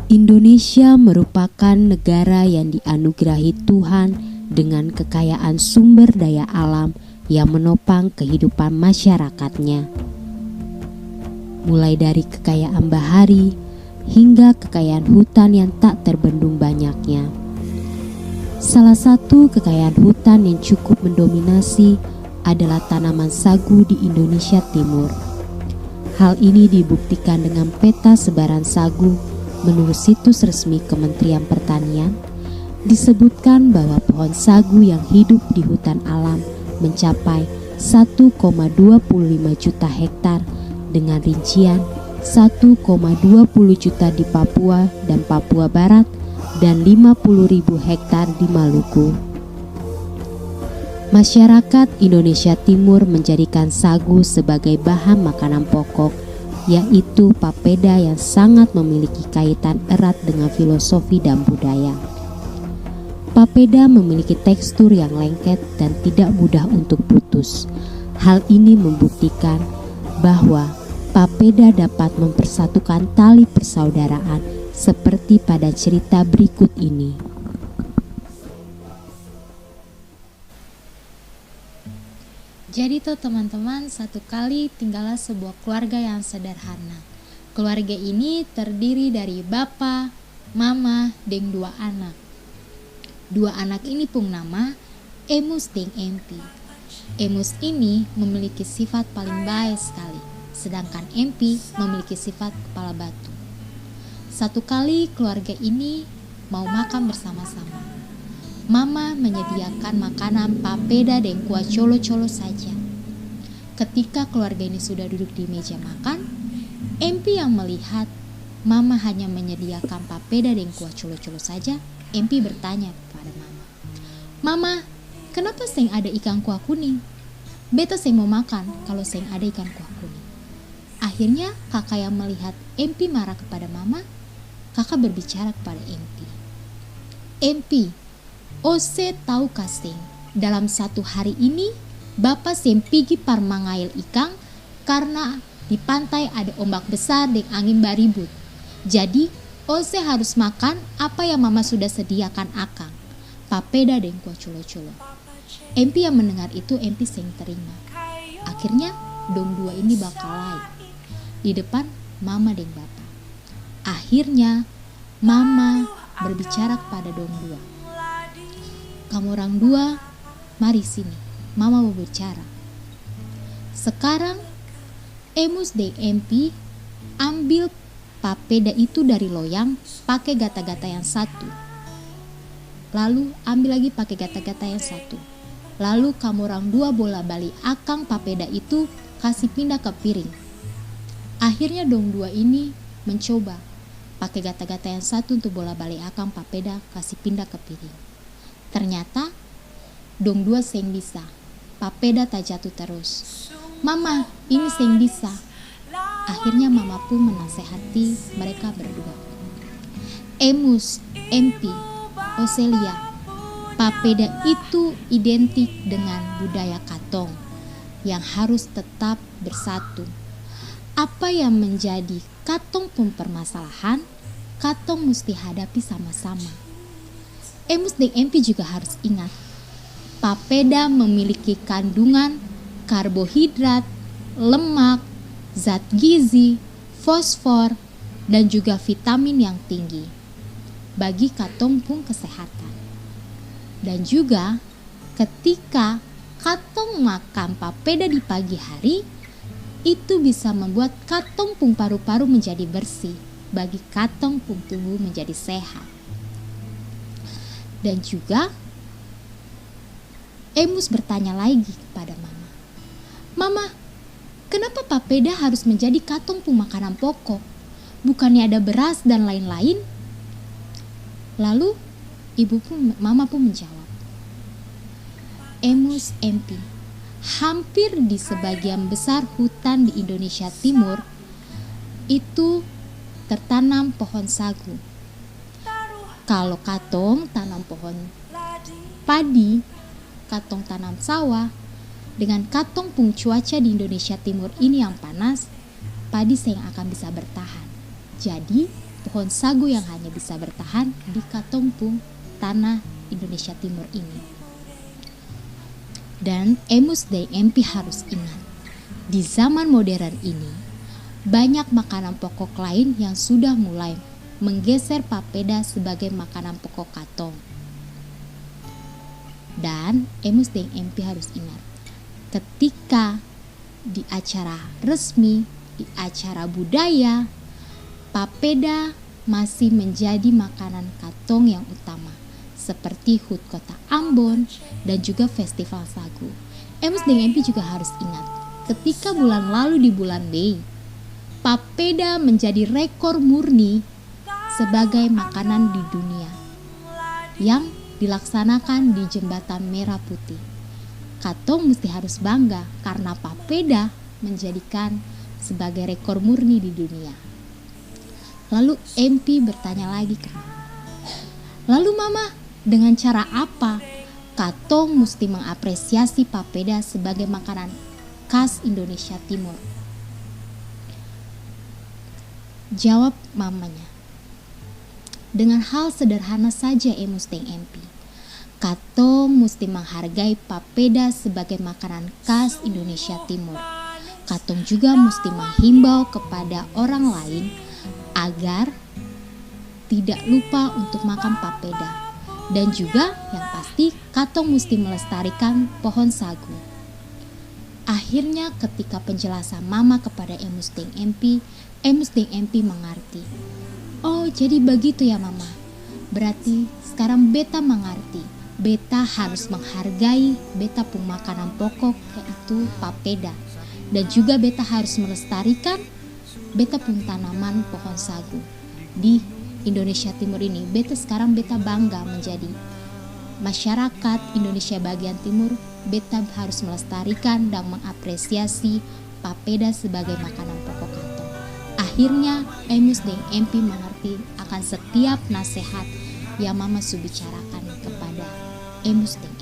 Indonesia merupakan negara yang dianugerahi Tuhan dengan kekayaan sumber daya alam yang menopang kehidupan masyarakatnya. Mulai dari kekayaan bahari hingga kekayaan hutan yang tak terbendung banyaknya. Salah satu kekayaan hutan yang cukup mendominasi adalah tanaman sagu di Indonesia Timur. Hal ini dibuktikan dengan peta sebaran sagu menurut situs resmi Kementerian Pertanian. Disebutkan bahwa pohon sagu yang hidup di hutan alam mencapai 1,25 juta hektar dengan rincian 1,20 juta di Papua dan Papua Barat dan 50.000 hektar di Maluku. Masyarakat Indonesia Timur menjadikan sagu sebagai bahan makanan pokok, yaitu papeda yang sangat memiliki kaitan erat dengan filosofi dan budaya. Papeda memiliki tekstur yang lengket dan tidak mudah untuk putus. Hal ini membuktikan bahwa papeda dapat mempersatukan tali persaudaraan seperti pada cerita berikut ini. Jadi tuh teman-teman, satu kali tinggallah sebuah keluarga yang sederhana. Keluarga ini terdiri dari bapa, mama, dan 2 anak. 2 anak ini pun nama Emus dan Empi. Emus ini memiliki sifat paling baik sekali, sedangkan Empi memiliki sifat kepala batu. Satu kali keluarga ini mau makan bersama-sama. Mama menyediakan makanan papeda dan kuah colo-colo saja. Ketika keluarga ini sudah duduk di meja makan, Empi yang melihat Mama hanya menyediakan papeda dan kuah colo-colo saja, Empi bertanya kepada Mama, "Mama, kenapa seng ada ikan kuah kuning? Beta seng mau makan kalau seng ada ikan kuah kuning." Akhirnya kakak yang melihat Empi marah kepada Mama, kakak berbicara kepada Empi, "Empi, Ose tahu kaseng, dalam 1 hari ini Bapak seng pigi par mangail ikan karena di pantai ada ombak besar dan angin baribut. Jadi Ose harus makan apa yang Mama sudah sediakan akang, papeda dan kuah colo-colo." Empi yang mendengar itu Empi seng terima. Akhirnya dong 2 ini bakal di depan Mama dan Bapak. Akhirnya Mama berbicara kepada dong 2, "Kamu orang 2, mari sini, Mama mau bicara." Sekarang Emus dan Empi ambil papeda itu dari loyang pakai gata-gata yang satu. Lalu ambil lagi pakai gata-gata yang satu. Lalu kamu orang 2 bola balik akang papeda itu kasih pindah ke piring. Akhirnya dong 2 ini mencoba pakai gata-gata yang satu untuk bola balik akang papeda kasih pindah ke piring. Ternyata dong 2 seng bisa. Papeda tak jatuh terus. "Mama, ini seng bisa." Akhirnya Mama pun menasehati mereka berdua. "Emus, Empi, Oselia, papeda itu identik dengan budaya katong yang harus tetap bersatu. Apa yang menjadi katong pun permasalahan, katong mesti hadapi sama-sama." Emus dan Empi juga harus ingat, papeda memiliki kandungan karbohidrat, lemak, zat gizi, fosfor, dan juga vitamin yang tinggi bagi katong pun kesehatan. Dan juga ketika katong makan papeda di pagi hari, itu bisa membuat katong pun paru-paru menjadi bersih, bagi katong pun tubuh menjadi sehat. Dan juga Emus bertanya lagi kepada Mama, "Mama, kenapa papeda harus menjadi katong pun makanan pokok? Bukannya ada beras dan lain-lain?" Lalu Mama pun menjawab, "Emus, Empi, hampir di sebagian besar hutan di Indonesia Timur itu tertanam pohon sagu. Kalau katong tanam pohon padi, katong tanam sawah, dengan katong pun cuaca di Indonesia Timur ini yang panas, padi seng akan bisa bertahan. Jadi pohon sagu yang hanya bisa bertahan di katompung tanah Indonesia Timur ini. Dan Emus Deng MP harus ingat, di zaman modern ini banyak makanan pokok lain yang sudah mulai menggeser papeda sebagai makanan pokok Katong. Dan Emus Deng MP harus ingat, ketika di acara resmi, di acara budaya, papeda masih menjadi makanan Katong yang utama, seperti HUT Kota Ambon dan juga Festival Sagu. Emus Deng MP juga harus ingat, ketika bulan lalu di bulan Mei, papeda menjadi rekor murni sebagai makanan di dunia yang dilaksanakan di Jembatan Merah Putih. Katong mesti harus bangga karena papeda menjadikan sebagai rekor murni di dunia. Lalu MP bertanya lagi ke Mama, lalu Mama, dengan cara apa Katong mesti mengapresiasi papeda sebagai makanan khas Indonesia Timur? Jawab mamanya, dengan hal sederhana saja Emus Deng MP. Katong mesti menghargai papeda sebagai makanan khas Indonesia Timur. Katong juga mesti menghimbau kepada orang lain agar tidak lupa untuk makan papeda. Dan juga yang pasti Katong mesti melestarikan pohon sagu. Akhirnya ketika penjelasan Mama kepada Emus Deng MP, Emus Deng MP mengerti. Oh, jadi begitu ya Mama. Berarti sekarang beta mengerti. Beta harus menghargai beta pun makanan pokok, yaitu papeda. Dan juga beta harus melestarikan beta pun tanaman pohon sagu. Di Indonesia Timur ini, beta bangga menjadi masyarakat Indonesia bagian timur. Beta harus melestarikan dan mengapresiasi papeda sebagai makanan pokok Katong. Akhirnya Emus Deng MP mengerti akan setiap nasihat yang Mama su bicarakan kepada Emus Deng